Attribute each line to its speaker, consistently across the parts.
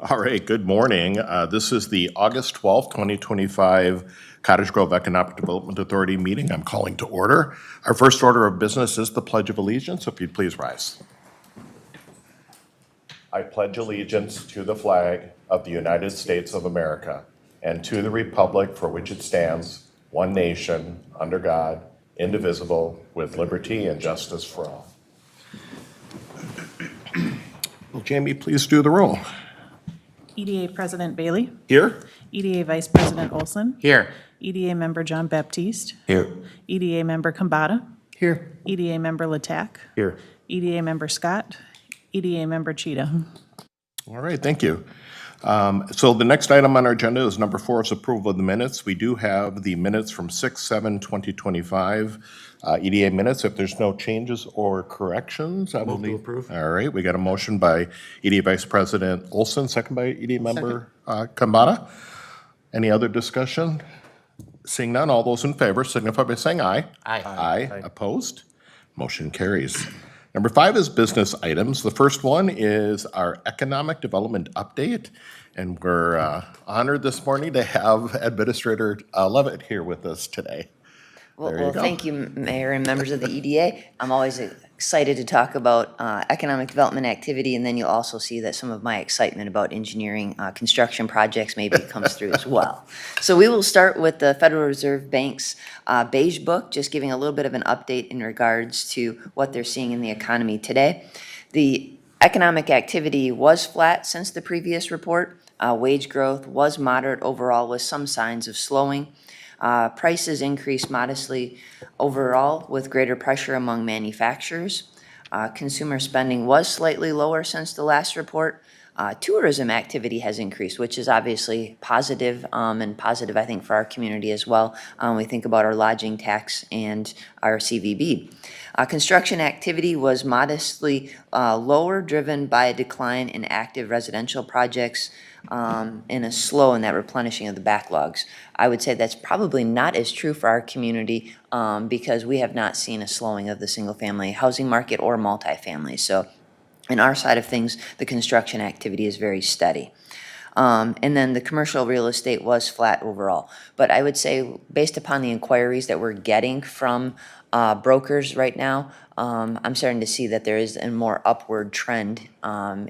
Speaker 1: All right, good morning. This is the August 12th, 2025 Cottage Grove Economic Development Authority meeting. I'm calling to order. Our first order of business is the Pledge of Allegiance. If you'd please rise. I pledge allegiance to the flag of the United States of America and to the republic for which it stands, one nation, under God, indivisible, with liberty and justice for all. Will Jamie please do the roll?
Speaker 2: EDA President Bailey.
Speaker 1: Here?
Speaker 2: EDA Vice President Olson.
Speaker 3: Here.
Speaker 2: EDA Member John Baptiste.
Speaker 3: Here.
Speaker 2: EDA Member Kambata.
Speaker 3: Here.
Speaker 2: EDA Member Latak.
Speaker 3: Here.
Speaker 2: EDA Member Scott. EDA Member Cgeda.
Speaker 1: All right, thank you. So the next item on our agenda is number 4 is approval of the minutes. We do have the minutes from 6/7/2025 EDA minutes. If there's no changes or corrections, I will
Speaker 3: Move to approve.
Speaker 1: All right, we got a motion by EDA Vice President Olson, second by EDA Member Kambata. Any other discussion? Seeing none, all those in favor signify by saying aye.
Speaker 3: Aye.
Speaker 1: Aye. Opposed? Motion carries. Number 5 is business items. The first one is our economic development update, and we're honored this morning to have Administrator Levitt here with us today.
Speaker 4: Well, thank you, Mayor and members of the EDA. I'm always excited to talk about economic development activity, and then you'll also see that some of my excitement about engineering construction projects maybe comes through as well. So we will start with the Federal Reserve Bank's beige book, just giving a little bit of an update in regards to what they're seeing in the economy today. The economic activity was flat since the previous report. Wage growth was moderate overall with some signs of slowing. Prices increased modestly overall with greater pressure among manufacturers. Consumer spending was slightly lower since the last report. Tourism activity has increased, which is obviously positive, and positive, I think, for our community as well. We think about our lodging tax and our CVB. Construction activity was modestly lower, driven by a decline in active residential projects and a slow in that replenishing of the backlogs. I would say that's probably not as true for our community because we have not seen a slowing of the single-family housing market or multifamily. So in our side of things, the construction activity is very steady. And then the commercial real estate was flat overall. But I would say, based upon the inquiries that we're getting from brokers right now, I'm starting to see that there is a more upward trend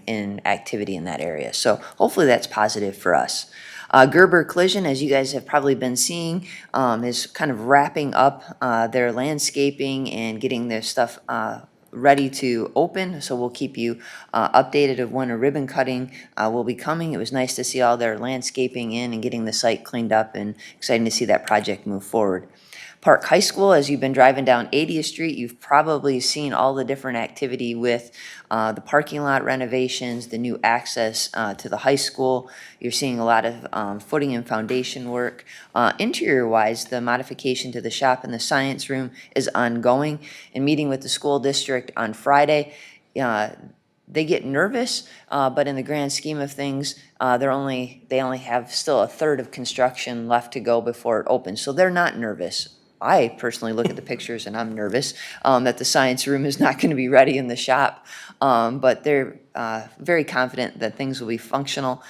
Speaker 4: in activity in that area. So hopefully that's positive for us. Gerber Collision, as you guys have probably been seeing, is kind of wrapping up their landscaping and getting their stuff ready to open, so we'll keep you updated of when a ribbon cutting will be coming. It was nice to see all their landscaping in and getting the site cleaned up, and exciting to see that project move forward. Park High School, as you've been driving down 80th Street, you've probably seen all the different activity with the parking lot renovations, the new access to the high school. You're seeing a lot of footing and foundation work. Interior-wise, the modification to the shop and the science room is ongoing. In meeting with the school district on Friday, they get nervous, but in the grand scheme of things, they only have still a third of construction left to go before it opens. So they're not nervous. I personally look at the pictures and I'm nervous that the science room is not going to be ready in the shop, but they're very confident that things will be functional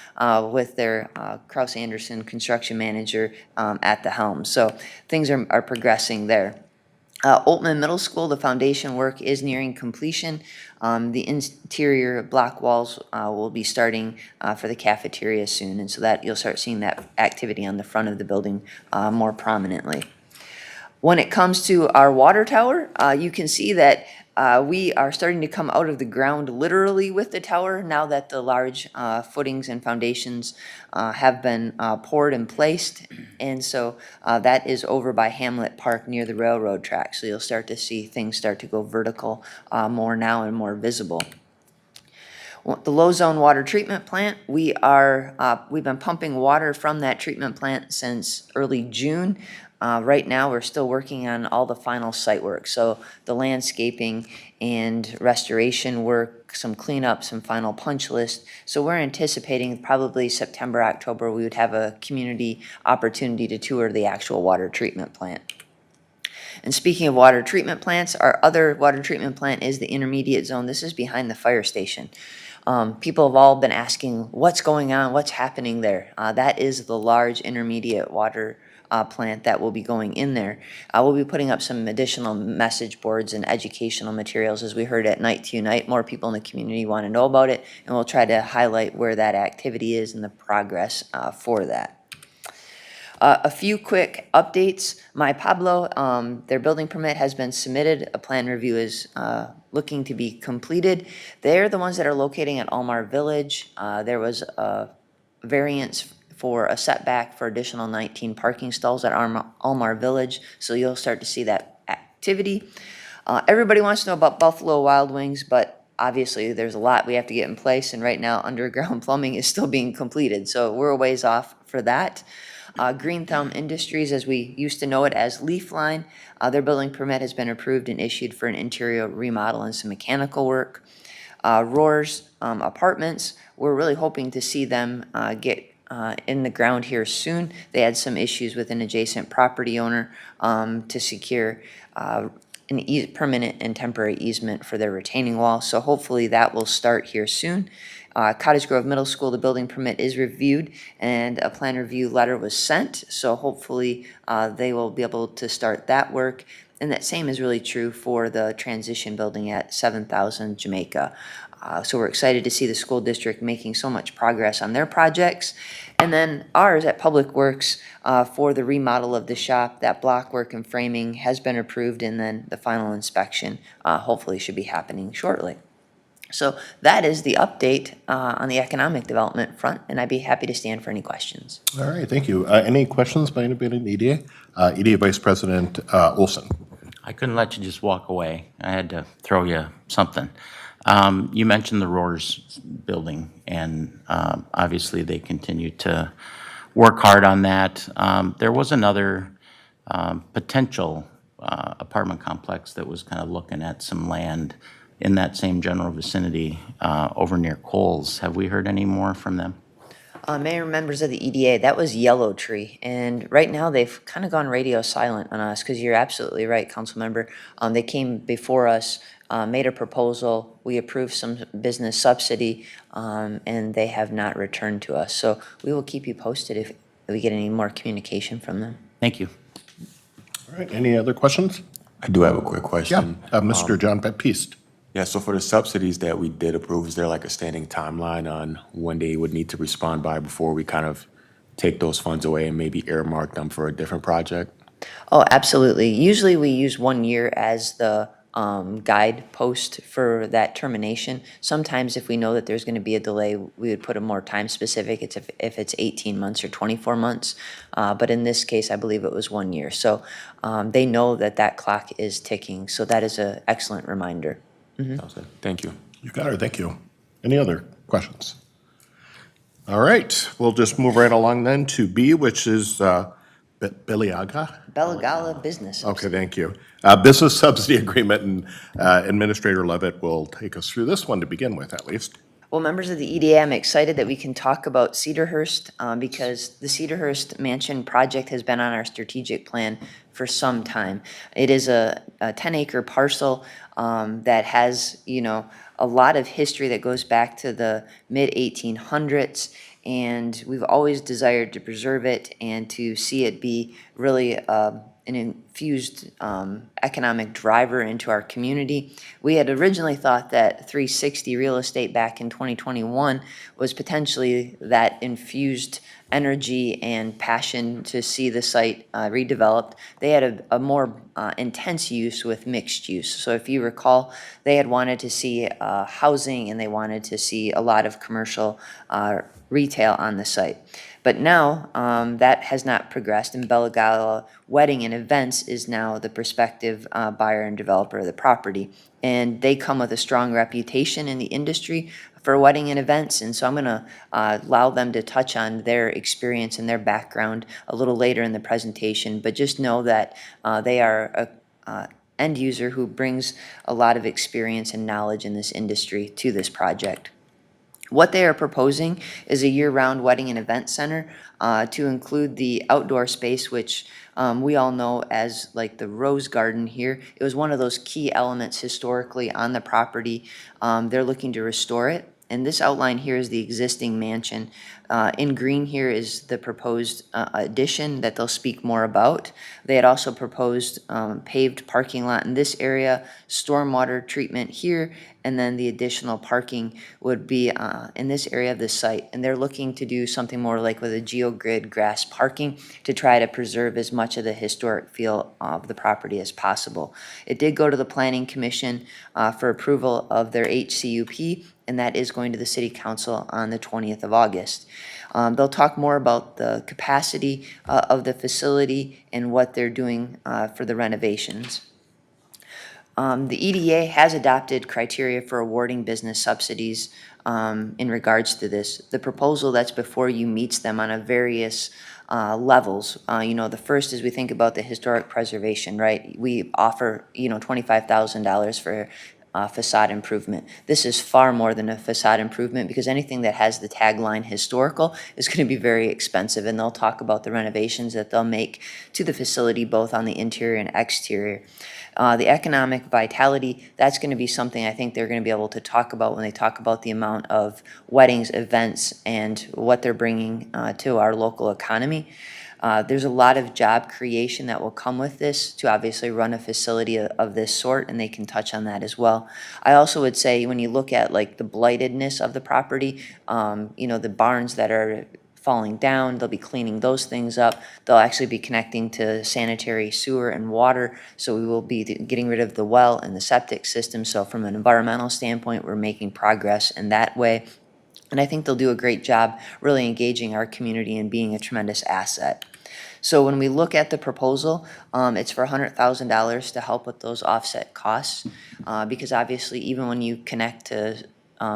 Speaker 4: with their Kraus Anderson construction manager at the helm. So things are progressing there. Oltman Middle School, the foundation work is nearing completion. The interior block walls will be starting for the cafeteria soon, and so that you'll start seeing that activity on the front of the building more prominently. When it comes to our water tower, you can see that we are starting to come out of the ground literally with the tower now that the large footings and foundations have been poured and placed. And so that is over by Hamlet Park near the railroad track. So you'll start to see things start to go vertical more now and more visible. The low zone water treatment plant, we've been pumping water from that treatment plant since early June. Right now, we're still working on all the final site work. So the landscaping and restoration work, some cleanup, some final punch list. So we're anticipating probably September, October, we would have a community opportunity to tour the actual water treatment plant. And speaking of water treatment plants, our other water treatment plant is the intermediate zone. This is behind the fire station. People have all been asking, what's going on, what's happening there? That is the large intermediate water plant that will be going in there. We'll be putting up some additional message boards and educational materials. As we heard at Night to Unite, more people in the community want to know about it, and we'll try to highlight where that activity is and the progress for that. A few quick updates. My Pablo, their building permit has been submitted. A plan review is looking to be completed. They're the ones that are locating at Almar Village. There was a variance for a setback for additional 19 parking stalls at Almar Village, so you'll start to see that activity. Everybody wants to know about Buffalo Wild Wings, but obviously there's a lot we have to get in place, and right now underground plumbing is still being completed, so we're a ways off for that. Green Thumb Industries, as we used to know it as Leafline, their building permit has been approved and issued for an interior remodel and some mechanical work. Roar's Apartments, we're really hoping to see them get in the ground here soon. They had some issues with an adjacent property owner to secure an permanent and temporary easement for their retaining wall, so hopefully that will start here soon. Cottage Grove Middle School, the building permit is reviewed and a plan review letter was sent, so hopefully they will be able to start that work. And that same is really true for the transition building at 7,000 Jamaica. So we're excited to see the school district making so much progress on their projects. And then ours at Public Works for the remodel of the shop, that block work and framing has been approved, and then the final inspection hopefully should be happening shortly. So that is the update on the economic development front, and I'd be happy to stand for any questions.
Speaker 1: All right, thank you. Any questions by anybody in EDA? EDA Vice President Olson.
Speaker 3: I couldn't let you just walk away. I had to throw you something. You mentioned the Roars building, and obviously they continue to work hard on that. There was another potential apartment complex that was kind of looking at some land in that same general vicinity over near Coles. Have we heard any more from them?
Speaker 4: Mayor and members of the EDA, that was Yellow Tree, and right now they've kind of gone radio silent on us, because you're absolutely right, council member. They came before us, made a proposal, we approved some business subsidy, and they have not returned to us. So we will keep you posted if we get any more communication from them.
Speaker 3: Thank you.
Speaker 1: All right, any other questions?
Speaker 5: I do have a quick
Speaker 1: Yeah,
Speaker 5: question.
Speaker 1: Mr. John Baptiste.
Speaker 5: Yeah, so for the subsidies that we did approve, is there like a standing timeline on when they would need to respond by before we kind of take those funds away and maybe earmark them for a different project?
Speaker 4: Oh, absolutely. Usually we use 1 year as the guidepost for that termination. Sometimes if we know that there's going to be a delay, we would put a more time specific. It's if it's 18 months or 24 months. But in this case, I believe it was 1 year. So they know that that clock is ticking. So that is an excellent reminder.
Speaker 5: Sounds good. Thank you.
Speaker 1: You got it, thank you. Any other questions? All right, we'll just move right along then to B, which is Bellagala.
Speaker 4: Bellagala Business.
Speaker 1: Okay, thank you. Business subsidy agreement, and Administrator Levitt will take us through this one to begin with, at least.
Speaker 4: Well, members of the EDA, I'm excited that we can talk about Cedarhurst because the Cedarhurst Mansion project has been on our strategic plan for some time. It is a 10-acre parcel that has, a lot of history that goes back to the mid-1800s, and we've always desired to preserve it and to see it be really an infused economic driver into our community. We had originally thought that 360 Real Estate back in 2021 was potentially that infused energy and passion to see the site redeveloped. They had a more intense use with mixed use. So if you recall, they had wanted to see housing, and they wanted to see a lot of commercial retail on the site. But now that has not progressed, and Bellagala Wedding and Events is now the prospective buyer and developer of the property. And they come with a strong reputation in the industry for wedding and events, and so I'm going to allow them to touch on their experience and their background a little later in the presentation, but just know that they are a end user who brings a lot of experience and knowledge in this industry to this project. What they are proposing is a year-round wedding and event center to include the outdoor space, which we all know as like the Rose Garden here. It was one of those key elements historically on the property. They're looking to restore it And this outline here is the existing mansion. In green here is the proposed addition that they'll speak more about. They had also proposed paved parking lot in this area, stormwater treatment here, and then the additional parking would be in this area of the site. And they're looking to do something more like with a geogrid grass parking to try to preserve as much of the historic feel of the property as possible. It did go to the Planning Commission for approval of their HCUP, and that is going to the City Council on the 20th of August. They'll talk more about the capacity of the facility and what they're doing for the renovations. The EDA has adopted criteria for awarding business subsidies in regards to this. The proposal that's before you meets them on a various levels. The first is we think about the historic preservation, right? We offer, $25,000 for facade improvement. This is far more than a facade improvement because anything that has the tagline historical is going to be very expensive, and they'll talk about the renovations that they'll make to the facility both on the interior and exterior. The economic vitality, that's going to be something I think they're going to be able to talk about when they talk about the amount of weddings, events, and what they're bringing to our local economy. There's a lot of job creation that will come with this to obviously run a facility of this sort, and they can touch on that as well. I also would say when you look at like the blightedness of the property, the barns that are falling down, they'll be cleaning those things up. They'll actually be connecting to sanitary sewer and water, so we will be getting rid of the well and the septic system. So from an environmental standpoint, we're making progress in that way. And I think they'll do a great job really engaging our community and being a tremendous asset. So when we look at the proposal, it's for $100,000 to help with those offset costs, because obviously even when you connect to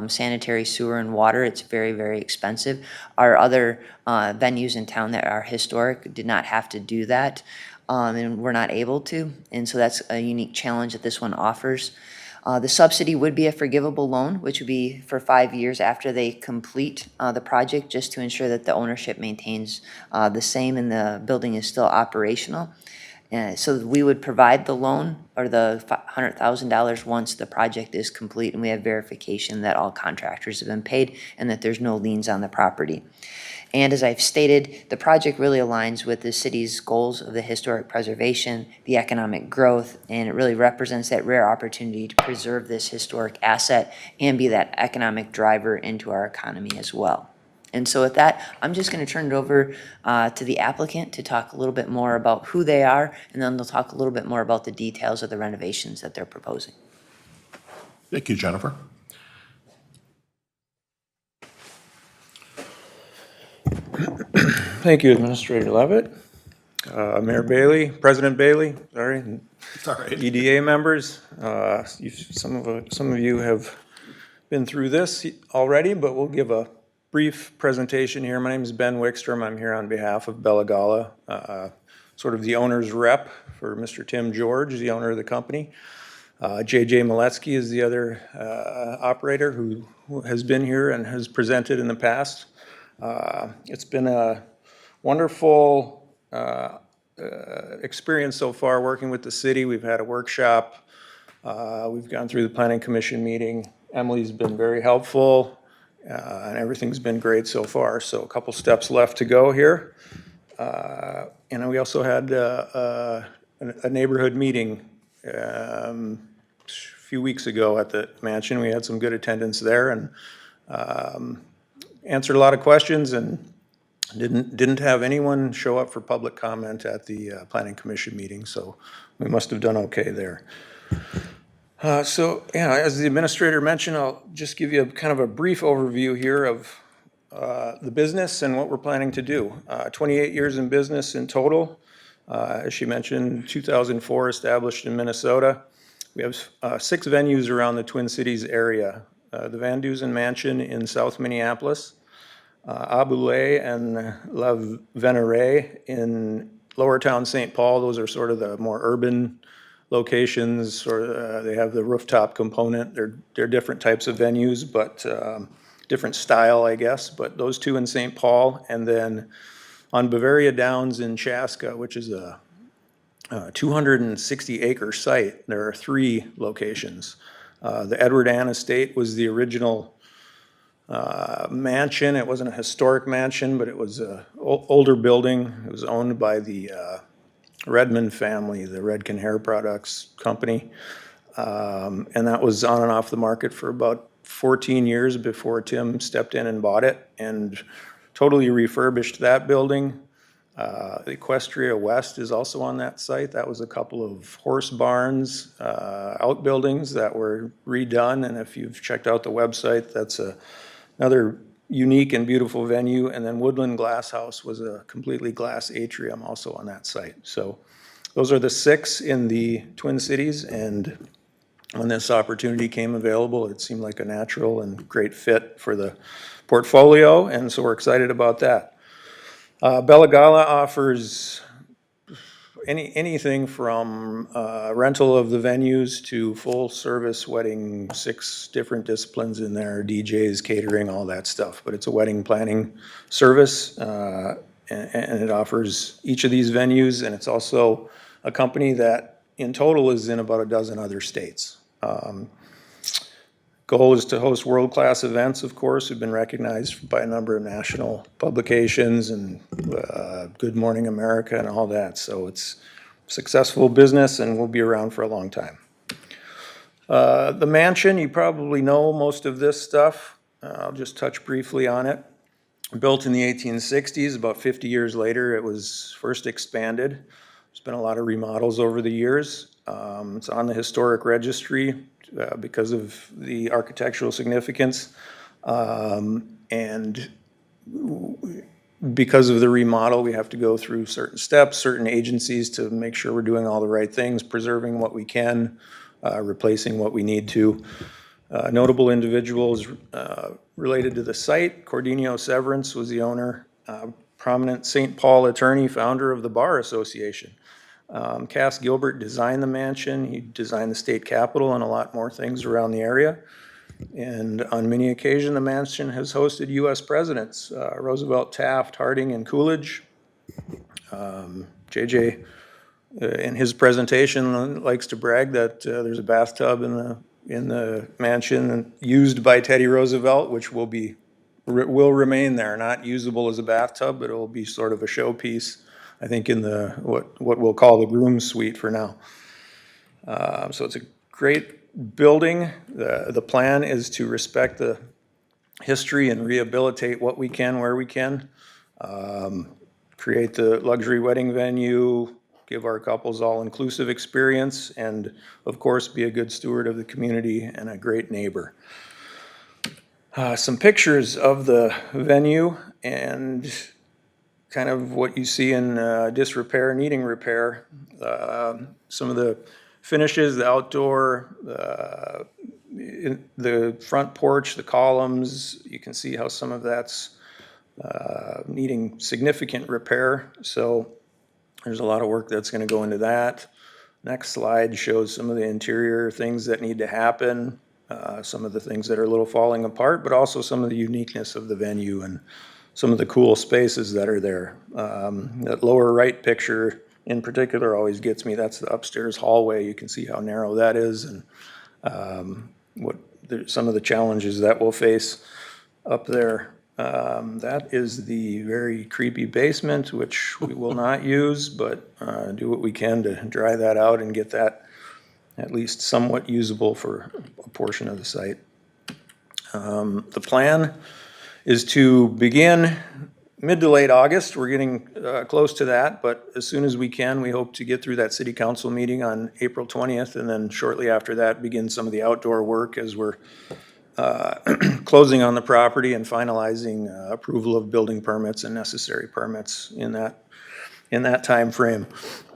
Speaker 4: sanitary sewer and water, it's very, very expensive. Our other venues in town that are historic did not have to do that, and we're not able to. And so that's a unique challenge that this one offers. The subsidy would be a forgivable loan, which would be for 5 years after they complete the project, just to ensure that the ownership maintains the same and the building is still operational. So we would provide the loan or the $100,000 once the project is complete and we have verification that all contractors have been paid and that there's no liens on the property. And as I've stated, the project really aligns with the city's goals of the historic preservation, the economic growth, and it really represents that rare opportunity to preserve this historic asset and be that economic driver into our economy as well. And so with that, I'm just going to turn it over to the applicant to talk a little bit more about who they are, and then they'll talk a little bit more about the details of the renovations that they're proposing.
Speaker 1: Thank you, Jennifer.
Speaker 6: Thank you, Administrator Levitt, Mayor Bailey, President Bailey, sorry,
Speaker 1: It's all right.
Speaker 6: EDA members. Some of you have been through this already, but we'll give a brief presentation here. My name is Ben Wickstrom. I'm here on behalf of Bellagala, sort of the owner's rep for Mr. Tim George, the owner of the company. JJ Maletsky is the other operator who has been here and has presented in the past. It's been a wonderful experience so far working with the city. We've had a workshop. We've gone through the Planning Commission meeting. Emily's been very helpful, and everything's been great so far. So a couple steps left to go here. And we also had a neighborhood meeting a few weeks ago at the mansion. We had some good attendance there and answered a lot of questions and didn't have anyone show up for public comment at the Planning Commission meeting, so we must have done okay there. So, yeah, as the administrator mentioned, I'll just give you kind of a brief overview here of the business and what we're planning to do. 28 years in business in total. As she mentioned, 2004 established in Minnesota. We have 6 venues around the Twin Cities area. The Van Dusen Mansion in South Minneapolis, Aboulay and La Venerée in Lower Town St. Paul. Those are sort of the more urban locations, or they have the rooftop component. They're different types of venues, but different style, I guess. But those 2 in St. Paul, and then on Bavaria Downs in Chaska, which is a 260-acre site, there are 3 locations. The Edward Ann Estate was the original mansion. It wasn't a historic mansion, but it was a older building. It was owned by the Redmond family, the Redken Hair Products Company. And that was on and off the market for about 14 years before Tim stepped in and bought it and totally refurbished that building. Equestria West is also on that site. That was a couple of horse barns, outbuildings that were redone. And if you've checked out the website, that's another unique and beautiful venue. And then Woodland Glass House was a completely glass atrium also on that site. So those are the 6 in the Twin Cities. And when this opportunity came available, it seemed like a natural and great fit for the portfolio. And so we're excited about that. Bellagala offers anything from rental of the venues to full-service wedding, 6 different disciplines in there, DJs, catering, all that stuff. But it's a wedding planning service, and it offers each of these venues, and it's also a company that in total is in about a dozen other states. Goal is to host world-class events, of course. We've been recognized by a number of national publications and Good Morning America and all that. So it's a successful business and will be around for a long time. The mansion, you probably know most of this stuff. I'll just touch briefly on it. Built in the 1860s, about 50 years later, it was first expanded. There's been a lot of remodels over the years. It's on the historic registry because of the architectural significance. And because of the remodel, we have to go through certain steps, certain agencies to make sure we're doing all the right things, preserving what we can, replacing what we need to. Notable individuals related to the site, Cordenio Severance was the owner, prominent St. Paul attorney, founder of the Bar Association. Cass Gilbert designed the mansion. He designed the state capitol and a lot more things around the area. And on many occasions, the mansion has hosted U.S. presidents, Roosevelt, Taft, Harding, and Coolidge. JJ, in his presentation, likes to brag that there's a bathtub in the mansion used by Teddy Roosevelt, which will will remain there, not usable as a bathtub, but it will be sort of a showpiece, I think, in the what we'll call the groom's suite for now. So it's a great building. The plan is to respect the history and rehabilitate what we can where we can. Create the luxury wedding venue, give our couples all-inclusive experience, and of course be a good steward of the community and a great neighbor. Some pictures of the venue and kind of what you see in disrepair, needing repair. Some of the finishes, the outdoor, the front porch, the columns, you can see how some of that's needing significant repair. So there's a lot of work that's going to go into that. Next slide shows some of the interior things that need to happen, some of the things that are a little falling apart, but also some of the uniqueness of the venue and some of the cool spaces that are there. That lower right picture in particular always gets me. That's the upstairs hallway. You can see how narrow that is and some of the challenges that we'll face up there. That is the very creepy basement, which we will not use, but do what we can to dry that out and get that at least somewhat usable for a portion of the site. The plan is to begin mid to late August. We're getting close to that, but as soon as we can, we hope to get through that city council meeting on April 20th, and then shortly after that, begin some of the outdoor work as we're closing on the property and finalizing approval of building permits and necessary permits in that time frame.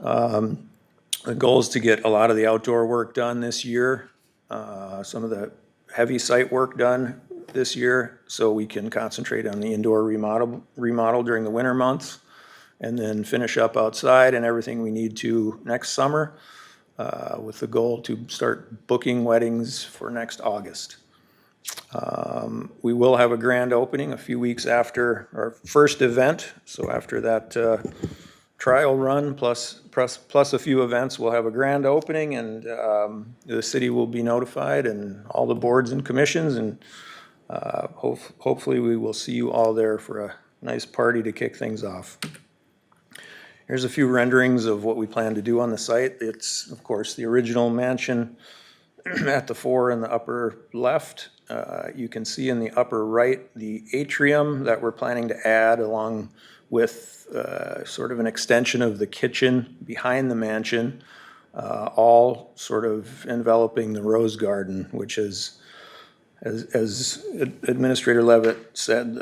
Speaker 6: The goal is to get a lot of the outdoor work done this year, some of the heavy site work done this year, so we can concentrate on the indoor remodel during the winter months, and then finish up outside and everything we need to next summer, with the goal to start booking weddings for next August. We will have a grand opening a few weeks after our first event, so after that trial run plus a few events, we'll have a grand opening, and the city will be notified, and all the boards and commissions, and Hopefully, we will see you all there for a nice party to kick things off. Here's a few renderings of what we plan to do on the site. It's, of course, the original mansion at the fore in the upper left. You can see in the upper right the atrium that we're planning to add, along with sort of an extension of the kitchen behind the mansion, all sort of enveloping the rose garden, which is, as Administrator Levitt said,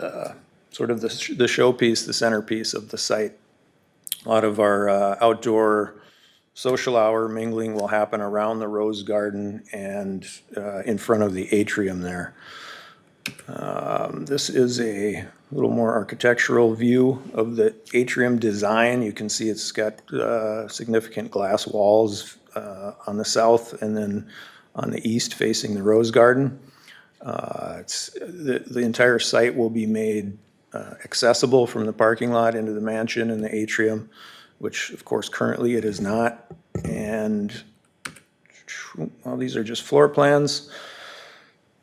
Speaker 6: sort of the showpiece, the centerpiece of the site. A lot of our outdoor social hour mingling will happen around the rose garden and in front of the atrium there. This is a little more architectural view of the atrium design. You can see it's got significant glass walls on the south and then on the east facing the rose garden. The entire site will be made accessible from the parking lot into the mansion and the atrium, which of course currently it is not. And well, these are just floor plans.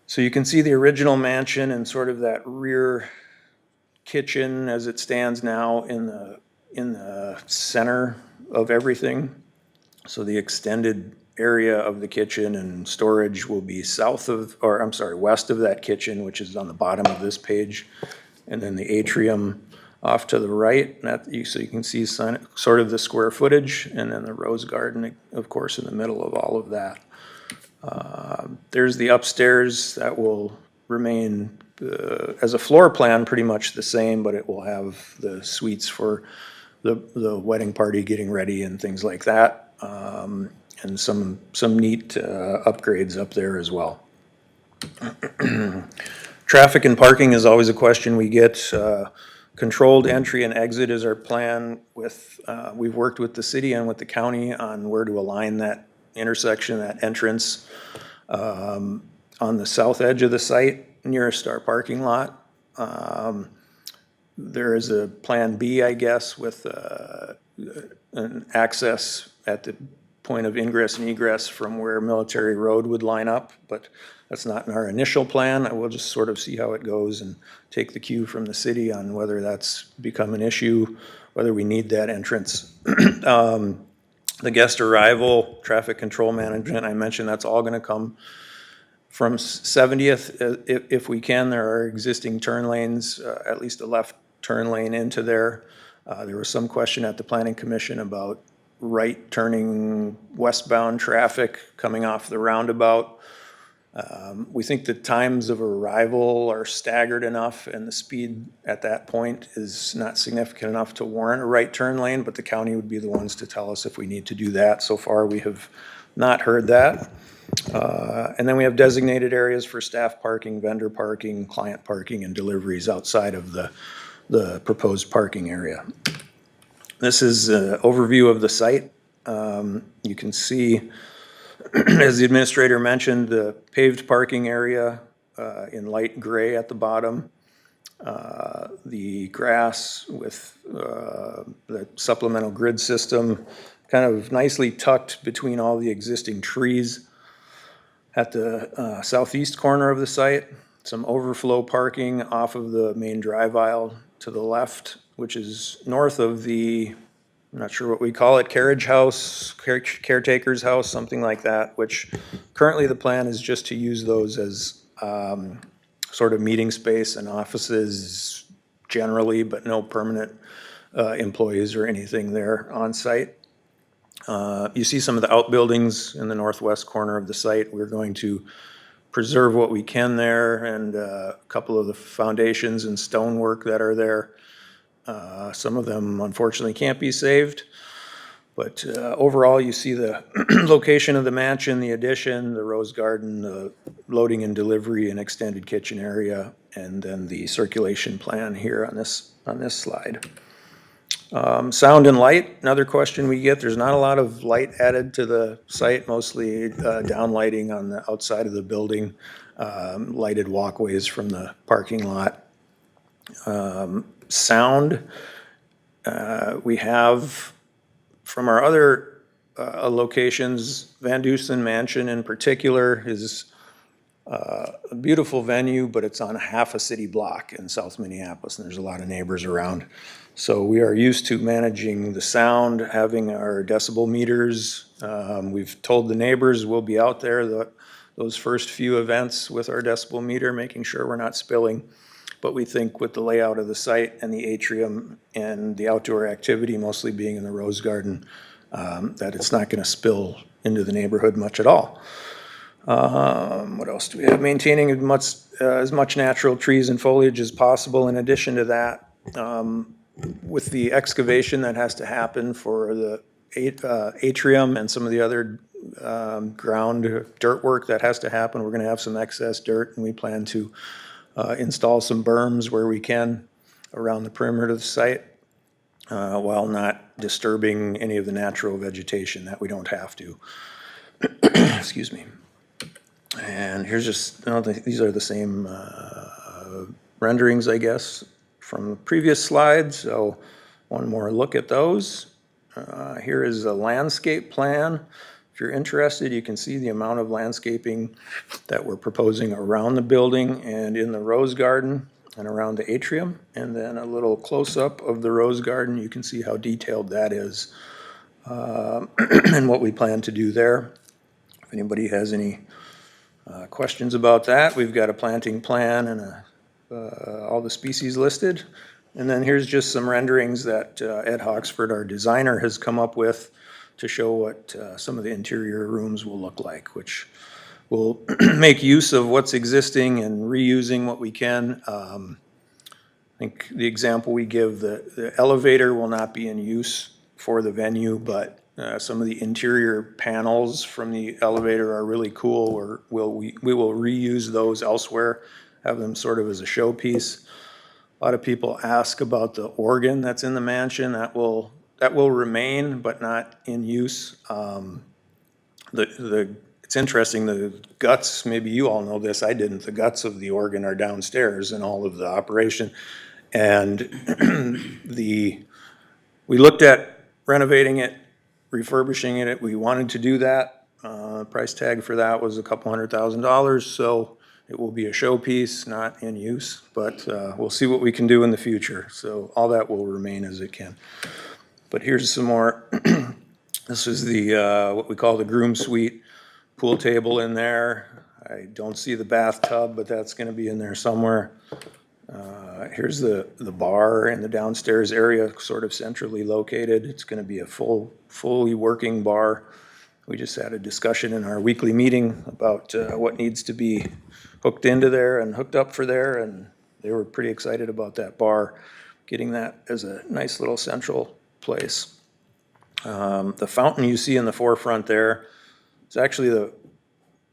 Speaker 6: So you can see the original mansion and sort of that rear kitchen as it stands now in the center of everything. So the extended area of the kitchen and storage will be west of that kitchen, which is on the bottom of this page. And then the atrium off to the right, so you can see sort of the square footage, and then the rose garden, of course, in the middle of all of that. There's the upstairs that will remain as a floor plan pretty much the same, but it will have the suites for the wedding party getting ready and things like that, and some neat upgrades up there as well. Traffic and parking is always a question we get. Controlled entry and exit is our plan. We've worked with the city and with the county on where to align that intersection, that entrance on the south edge of the site nearest our parking lot. There is a plan B, I guess, with an access at the point of ingress and egress from where Military Road would line up, but that's not in our initial plan. We'll just sort of see how it goes and take the cue from the city on whether that's become an issue, whether we need that entrance. The guest arrival, traffic control management, I mentioned that's all gonna come from 70th. If we can, there are existing turn lanes, at least a left turn lane into there. There was some question at the Planning Commission about right turning westbound traffic coming off the roundabout. We think the times of arrival are staggered enough and the speed at that point is not significant enough to warrant a right turn lane, but the county would be the ones to tell us if we need to do that. So far, we have not heard that. And then we have designated areas for staff parking, vendor parking, client parking, and deliveries outside of the proposed parking area. This is an overview of the site. You can see, as the administrator mentioned, the paved parking area in light gray at the bottom. The grass with the supplemental grid system kind of nicely tucked between all the existing trees. At the southeast corner of the site, some overflow parking off of the main drive aisle to the left, which is north of the, I'm not sure what we call it, carriage house, caretaker's house, something like that, which currently the plan is just to use those as sort of meeting space and offices generally, but no permanent employees or anything there on site. You see some of the outbuildings in the northwest corner of the site. We're going to preserve what we can there, and a couple of the foundations and stonework that are there. Some of them unfortunately can't be saved, but overall you see the location of the mansion, the addition, the rose garden, the loading and delivery and extended kitchen area, and then the circulation plan here on this slide. Sound and light, another question we get. There's not a lot of light added to the site, mostly downlighting on the outside of the building, lighted walkways from the parking lot. Sound, we have from our other locations, Van Dusen Mansion in particular is a beautiful venue, but it's on half a city block in South Minneapolis, and there's a lot of neighbors around. So we are used to managing the sound, having our decibel meters. We've told the neighbors we'll be out there those first few events with our decibel meter, making sure we're not spilling. But we think with the layout of the site and the atrium and the outdoor activity mostly being in the Rose Garden, that it's not going to spill into the neighborhood much at all. What else do we have? Maintaining as much natural trees and foliage as possible. In addition to that, with the excavation that has to happen for the atrium and some of the other ground dirt work that has to happen, we're going to have some excess dirt, and we plan to install some berms where we can around the perimeter of the site while not disturbing any of the natural vegetation that we don't have to. Excuse me. And here's just, I don't think these are the same renderings, I guess, from the previous slides. So one more look at those. Here is a landscape plan. If you're interested, you can see the amount of landscaping that we're proposing around the building and in the Rose Garden and around the atrium. And then a little close-up of the Rose Garden. You can see how detailed that is and what we plan to do there. If anybody has any questions about that, we've got a planting plan and all the species listed. And then here's just some renderings that Ed Hawksford, our designer, has come up with to show what some of the interior rooms will look like, which will make use of what's existing and reusing what we can. I think the example we give, the elevator will not be in use for the venue, but some of the interior panels from the elevator are really cool, or we will reuse those elsewhere, have them sort of as a showpiece. A lot of people ask about the organ that's in the mansion. That will remain, but not in use. It's interesting, the guts, maybe you all know this, I didn't, the guts of the organ are downstairs in all of the operation. And we looked at renovating it, refurbishing it. We wanted to do that. Price tag for that was $200,000, so it will be a showpiece, not in use, but we'll see what we can do in the future. So all that will remain as it can. But here's some more. This is the what we call the groom suite, pool table in there. I don't see the bathtub, but that's going to be in there somewhere. Here's the bar in the downstairs area, sort of centrally located. It's going to be a fully working bar. We just had a discussion in our weekly meeting about what needs to be hooked into there and hooked up for there, and they were pretty excited about that bar, getting that as a nice little central place. The fountain you see in the forefront there is actually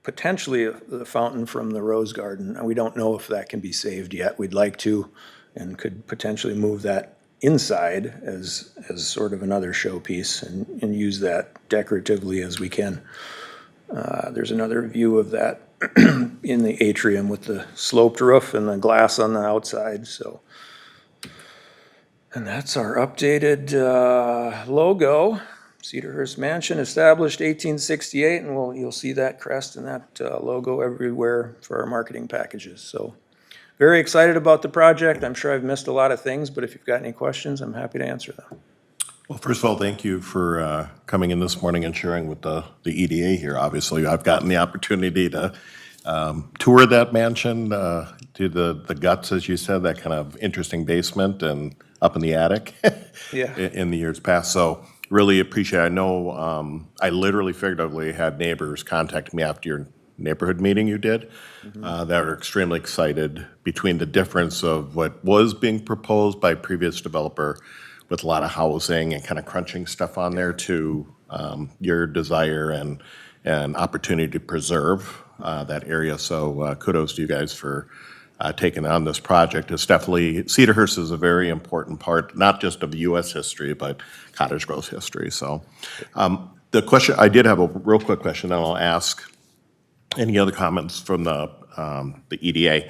Speaker 6: potentially the fountain from the Rose Garden, and we don't know if that can be saved yet. We'd like to, and could potentially move that inside as sort of another showpiece and use that decoratively as we can. There's another view of that in the atrium with the sloped roof and the glass on the outside. So, and that's our updated logo. Cedarhurst Mansion, established 1868, and you'll see that crest and that logo everywhere for our marketing packages. So very excited about the project. I'm sure I've missed a lot of things, but if you've got any questions, I'm happy to answer them.
Speaker 1: Well, first of all, thank you for coming in this morning and sharing with the EDA here. Obviously, I've gotten the opportunity to tour that mansion, do the guts, as you said, that kind of interesting basement and up in the attic
Speaker 6: Yeah.
Speaker 1: in the years past. So really appreciate it. I know I literally figuratively had neighbors contact me after your neighborhood meeting you did that are extremely excited between the difference of what was being proposed by previous developer with a lot of housing and kind of crunching stuff on there to your desire and opportunity to preserve that area. So kudos to you guys for taking on this project. It's definitely, Cedarhurst is a very important part, not just of U.S. history, but Cottage Grove history. So the question, I did have a real quick question, then I'll ask any other comments from the EDA.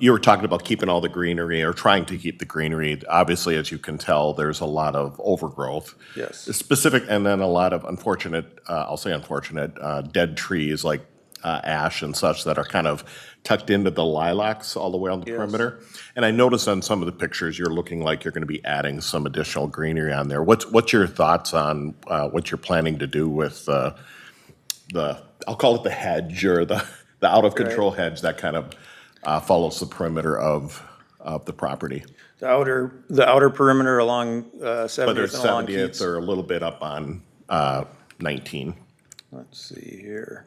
Speaker 1: You were talking about keeping all the greenery or trying to keep the greenery. Obviously, as you can tell, there's a lot of overgrowth.
Speaker 6: Yes.
Speaker 1: Specific, and then a lot of unfortunate, I'll say unfortunate, dead trees like ash and such that are kind of tucked into the lilacs all the way on the perimeter. And I noticed on some of the pictures, you're looking like you're going to be adding some additional greenery on there. What's your thoughts on what you're planning to do with I'll call it the hedge or the out-of-control hedge that kind of follows the perimeter of the property?
Speaker 6: The outer perimeter along
Speaker 1: Whether
Speaker 6: 70th
Speaker 1: it's
Speaker 6: and along
Speaker 1: 70th
Speaker 6: Keats.
Speaker 1: or a little bit up on 19.
Speaker 6: Let's see here.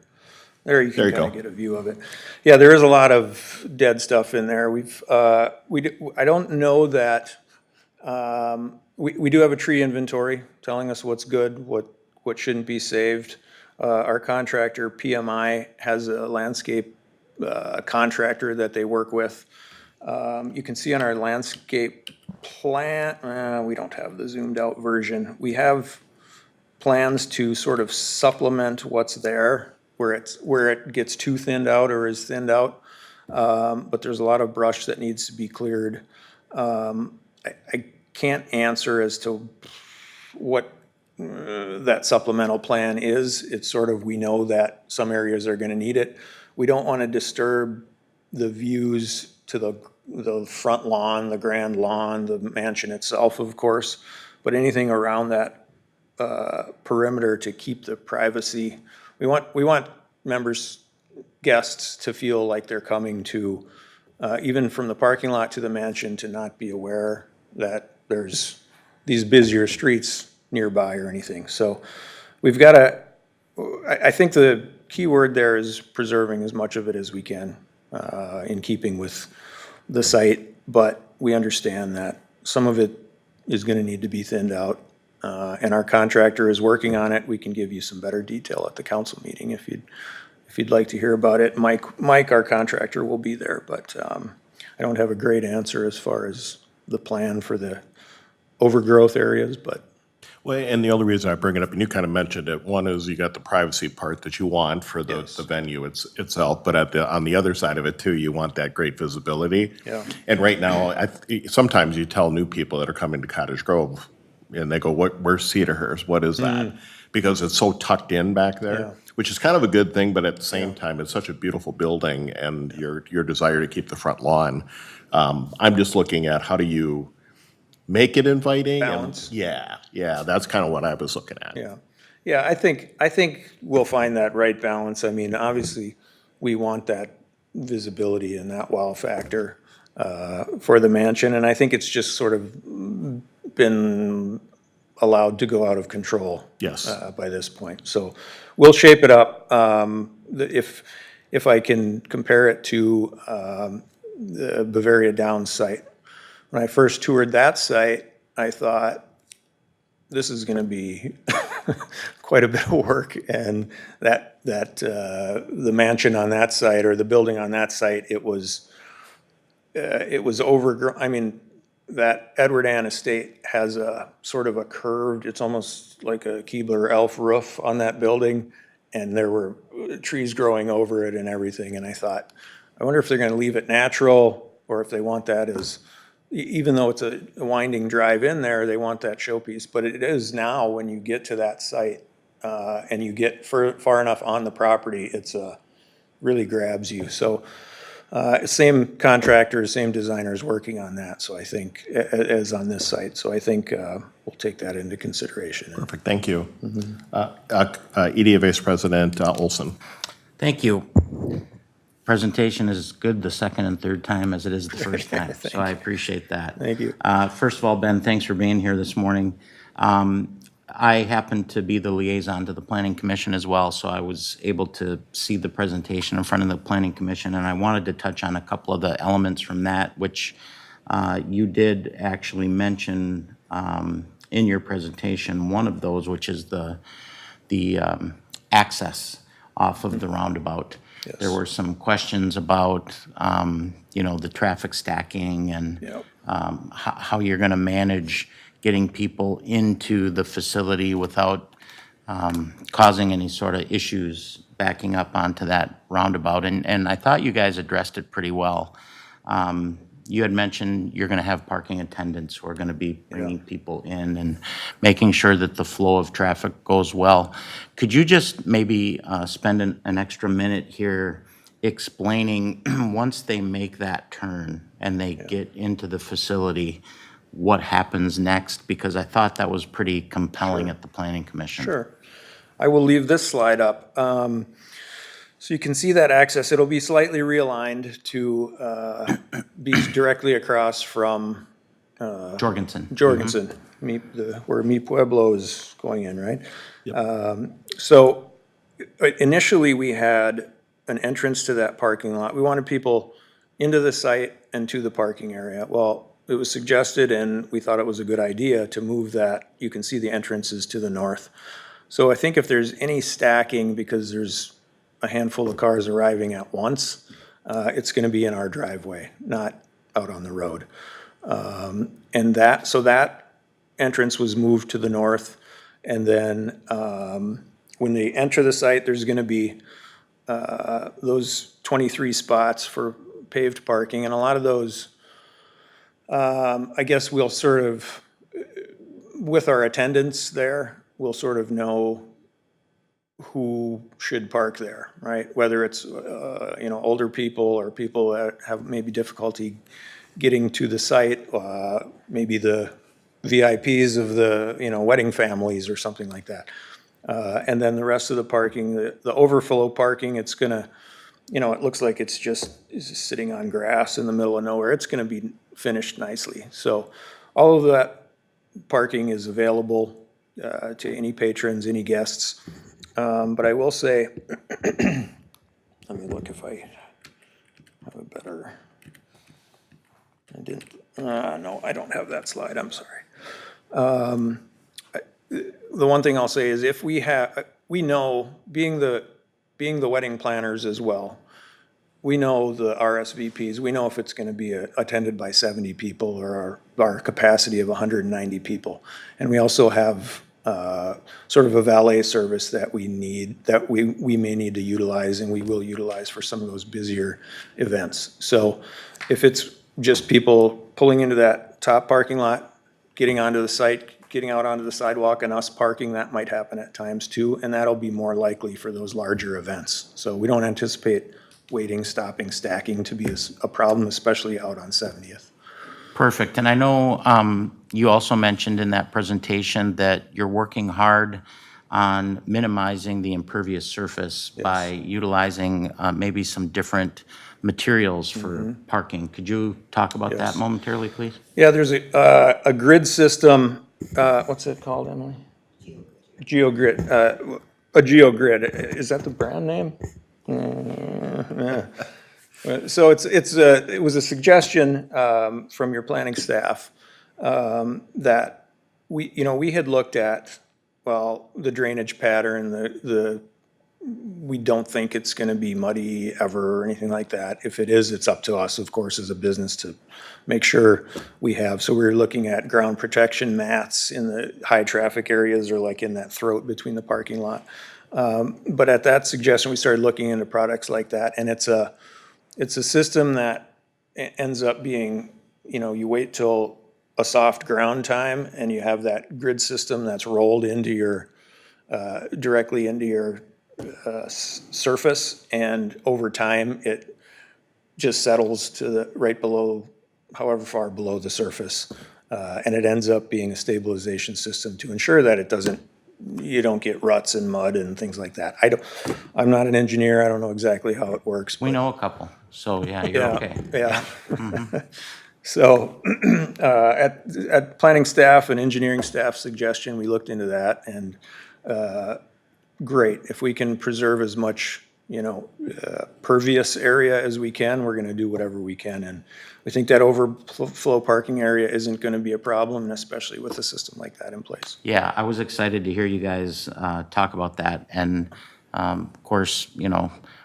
Speaker 6: There you
Speaker 1: There
Speaker 6: can
Speaker 1: you
Speaker 6: kind of
Speaker 1: go.
Speaker 6: get a view of it. Yeah, there is a lot of dead stuff in there. I don't know that, we do have a tree inventory telling us what's good, what shouldn't be saved. Our contractor, PMI, has a landscape contractor that they work with. You can see on our landscape plan, we don't have the zoomed out version. We have plans to sort of supplement what's there where it gets too thinned out or is thinned out. But there's a lot of brush that needs to be cleared. I can't answer as to what that supplemental plan is. It's sort of, we know that some areas are gonna need it. We don't wanna disturb the views to the front lawn, the grand lawn, the mansion itself, of course, but anything around that perimeter to keep the privacy. We want members, guests to feel like they're coming to, even from the parking lot to the mansion, to not be aware that there's these busier streets nearby or anything. So we've got I think the key word there is preserving as much of it as we can in keeping with the site, but we understand that some of it is gonna need to be thinned out. And our contractor is working on it. We can give you some better detail at the council meeting if you'd like to hear about it. Mike, our contractor, will be there, but I don't have a great answer as far as the plan for the overgrowth areas, but.
Speaker 1: Well, and the only reason I bring it up, and you kind of mentioned it, one is you got the privacy part that you want for the venue itself, but on the other side of it too, you want that great visibility.
Speaker 6: Yeah.
Speaker 1: And right now, sometimes you tell new people that are coming to Cottage Grove, and they go, where's Cedarhurst? What is that? Because it's so tucked in back there,
Speaker 6: Yeah.
Speaker 1: which is kind of a good thing, but at the same time, it's such a beautiful building and your desire to keep the front lawn. I'm just looking at how do you make it inviting? and-
Speaker 6: Balance.
Speaker 1: Yeah, that's kind of what I was looking at.
Speaker 6: Yeah, I think we'll find that right balance. I mean, obviously, we want that visibility and that wow factor for the mansion, and I think it's just sort of been allowed to go out of control.
Speaker 1: Yes.
Speaker 6: By this point. So we'll shape it up. If I can compare it to the Bavaria Downs site. When I first toured that site, I thought, this is gonna be quite a bit of work, and the mansion on that site, or the building on that site, it was overgrown. I mean, that Edward Ann estate has a sort of a curved, it's almost like a Keebler elf roof on that building, and there were trees growing over it and everything, and I thought, I wonder if they're gonna leave it natural, or if they want that as, even though it's a winding drive in there, they want that showpiece. But it is now, when you get to that site, and you get far enough on the property, it's really grabs you. So, same contractors, same designers working on that, so I think, as on this site. So I think we'll take that into consideration.
Speaker 1: Perfect, thank you. EDA Vice President Olson.
Speaker 3: Thank you. Presentation is good the second and third time as it is the first time, so I appreciate that.
Speaker 6: Thank you.
Speaker 3: First of all, Ben, thanks for being here this morning. I happen to be the liaison to the Planning Commission as well, so I was able to see the presentation in front of the Planning Commission, and I wanted to touch on a couple of the elements from that, which you did actually mention in your presentation. One of those, which is the access off of the roundabout.
Speaker 6: Yes.
Speaker 3: There were some questions about, the traffic stacking and
Speaker 6: Yep.
Speaker 3: how you're going to manage getting people into the facility without causing any sort of issues backing up onto that roundabout. And I thought you guys addressed it pretty well. You had mentioned you're going to have parking attendants who are going to be bringing people in and making sure that the flow of traffic goes well. Could you just maybe spend an extra minute here explaining, once they make that turn and they get into the facility, what happens next? Because I thought that was pretty compelling at the Planning Commission.
Speaker 6: Sure. I will leave this slide up. So you can see that access. It'll be slightly realigned to be directly across from
Speaker 3: Jorgensen.
Speaker 6: Where Mi Pueblo is going in, right? So initially, we had an entrance to that parking lot. We wanted people into the site and to the parking area. Well, it was suggested, and we thought it was a good idea to move that. You can see the entrances to the north. So I think if there's any stacking, because there's a handful of cars arriving at once, it's going to be in our driveway, not out on the road. So that entrance was moved to the north. And then when they enter the site, there's going to be those 23 spots for paved parking. And a lot of those, I guess we'll sort of, with our attendants there, we'll sort of know who should park there, right? Whether it's, older people or people that have maybe difficulty getting to the site, maybe the VIPs of the, wedding families or something like that. And then the rest of the parking, the overflow parking, it's gonna, it looks like it's just sitting on grass in the middle of nowhere. It's gonna be finished nicely. So all of that parking is available to any patrons, any guests. But I will say, let me look if I have a better, no, I don't have that slide, I'm sorry. The one thing I'll say is if we know, being the wedding planners as well, we know the RSVPs, we know if it's gonna be attended by 70 people or our capacity of 190 people. And we also have sort of a valet service that we need, that we may need to utilize, and we will utilize for some of those busier events. So if it's just people pulling into that top parking lot, getting onto the site, getting out onto the sidewalk and us parking, that might happen at times too, and that'll be more likely for those larger events. So we don't anticipate waiting, stopping, stacking to be a problem, especially out on 70th.
Speaker 3: Perfect. And I know you also mentioned in that presentation that you're working hard on minimizing the impervious surface by utilizing maybe some different materials for parking. Could you talk about that momentarily, please?
Speaker 6: Yeah, there's a grid system. What's it called, Emily? GeoGrid. A GeoGrid. Is that the brand name? Yeah. So it was a suggestion from your planning staff that we had looked at, well, the drainage pattern, we don't think it's going to be muddy ever or anything like that. If it is, it's up to us, of course, as a business to make sure we have. So we were looking at ground protection mats in the high traffic areas or like in that throat between the parking lot. But at that suggestion, we started looking into products like that, and it's a system that ends up being, you wait till a soft ground time and you have that grid system that's rolled into your, directly into your surface, and over time it just settles to right below, however far below the surface. And it ends up being a stabilization system to ensure that you don't get ruts and mud and things like that. I'm not an engineer. I don't know exactly how it works.
Speaker 3: We know a couple, so yeah, you're okay.
Speaker 6: Yeah. So at planning staff and engineering staff suggestion, we looked into that, and great. If we can preserve as much, pervious area as we can, we're going to do whatever we can. And we think that overflow parking area isn't going to be a problem, and especially with a system like that in place.
Speaker 3: Yeah, I was excited to hear you guys talk about that. And of course,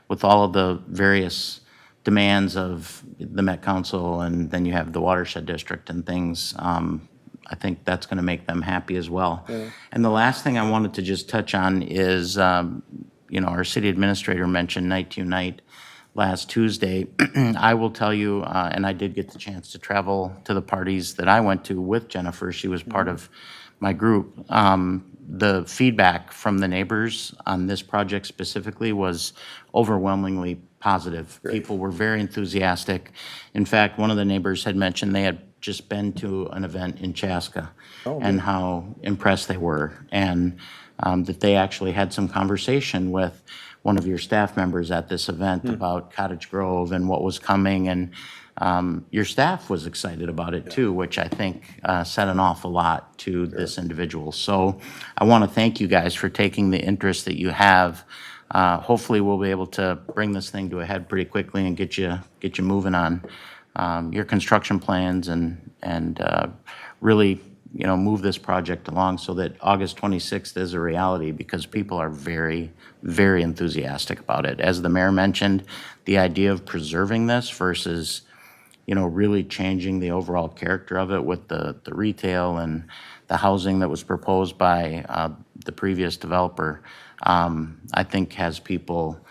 Speaker 3: with all of the various demands of the Met Council, and then you have the watershed district and things, I think that's going to make them happy as well. Yeah. And the last thing I wanted to just touch on is, our city administrator mentioned Night to Unite last Tuesday. I will tell you, and I did get the chance to travel to the parties that I went to with Jennifer. She was part of my group. The feedback from the neighbors on this project specifically was overwhelmingly positive. People were very enthusiastic. In fact, one of the neighbors had mentioned they had just been to an event in Chaska and how impressed they were, and that they actually had some conversation with one of your staff members at this event about Cottage Grove and what was coming, and your staff was excited about it too, which I think said an awful lot to this individual. So I want to thank you guys for taking the interest that you have. Hopefully, we'll be able to bring this thing to a head pretty quickly and get you moving on your construction plans and really, move this project along so that August 26th is a reality, because people are very, very enthusiastic about it. As the mayor mentioned, the idea of preserving this versus, really changing the overall character of it with the retail and the housing that was proposed by the previous developer, I think has people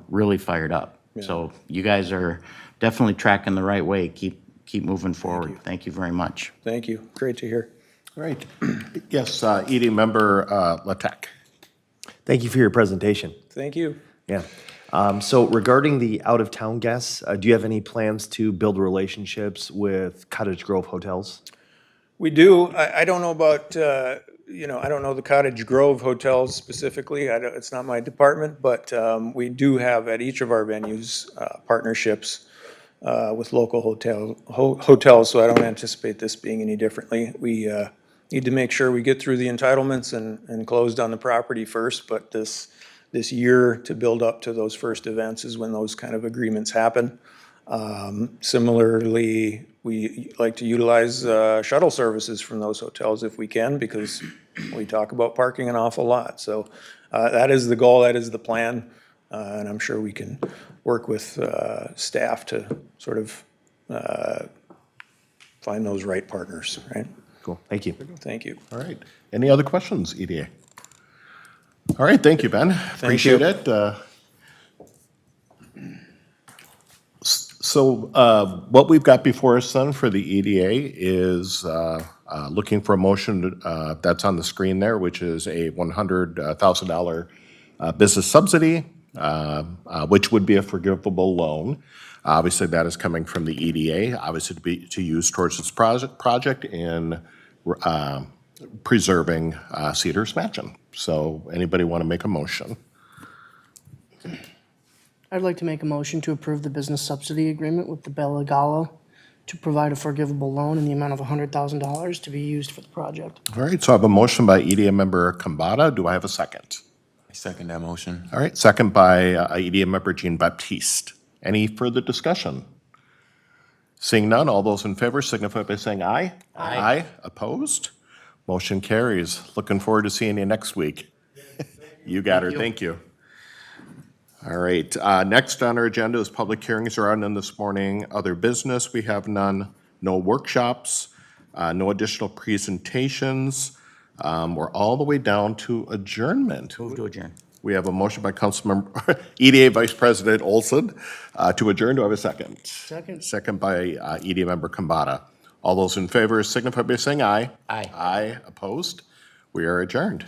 Speaker 3: really fired up. So you guys are definitely tracking the right way. Keep moving forward. Thank you very much.
Speaker 6: Thank you. Great to hear.
Speaker 1: All right. Yes, EDA Member Latek.
Speaker 7: Thank you for your presentation.
Speaker 6: Thank you.
Speaker 7: Yeah. So regarding the out-of-town guests, do you have any plans to build relationships with Cottage Grove hotels?
Speaker 6: We do. I don't know about, I don't know the Cottage Grove hotels specifically. It's not my department, but we do have at each of our venues partnerships with local hotels, so I don't anticipate this being any differently. We need to make sure we get through the entitlements and closed on the property first, but this year to build up to those first events is when those kind of agreements happen. Similarly, we like to utilize shuttle services from those hotels if we can, because we talk about parking an awful lot. So that is the goal, that is the plan, and I'm sure we can work with staff to sort of find those right partners, right?
Speaker 7: Cool. Thank you.
Speaker 6: Thank you.
Speaker 1: All right. Any other questions, EDA? All right, thank you, Ben. Appreciate it. So what we've got before us then for the EDA is looking for a motion that's on the screen there, which is a $100,000 business subsidy, which would be a forgivable loan. Obviously, that is coming from the EDA, obviously to use towards this project in preserving Cedars Mansion. So anybody want to make a motion?
Speaker 8: I'd like to make a motion to approve the business subsidy agreement with the Bellagala to provide a forgivable loan in the amount of $100,000 to be used for the project.
Speaker 1: All right, so I have a motion by EDA Member Kambata. Do I have a second?
Speaker 5: I second that motion.
Speaker 1: All right, second by EDA Member Jean-Baptiste. Any further discussion? Seeing none, all those in favor signify by saying aye. Aye. Opposed? Motion carries. Looking forward to seeing you next week. You got her, thank you. All right, next on our agenda is public hearings are on this morning. Other business, we have none. No workshops, no additional presentations. We're all the way down to adjournment.
Speaker 3: Move to adjourn.
Speaker 1: We have a motion by Councilmember, EDA Vice President Olson to adjourn. Do I have a second?
Speaker 8: Second.
Speaker 1: Second by EDA Member Kambata. All those in favor signify by saying aye.
Speaker 3: Aye.
Speaker 1: Aye. Opposed? We are adjourned.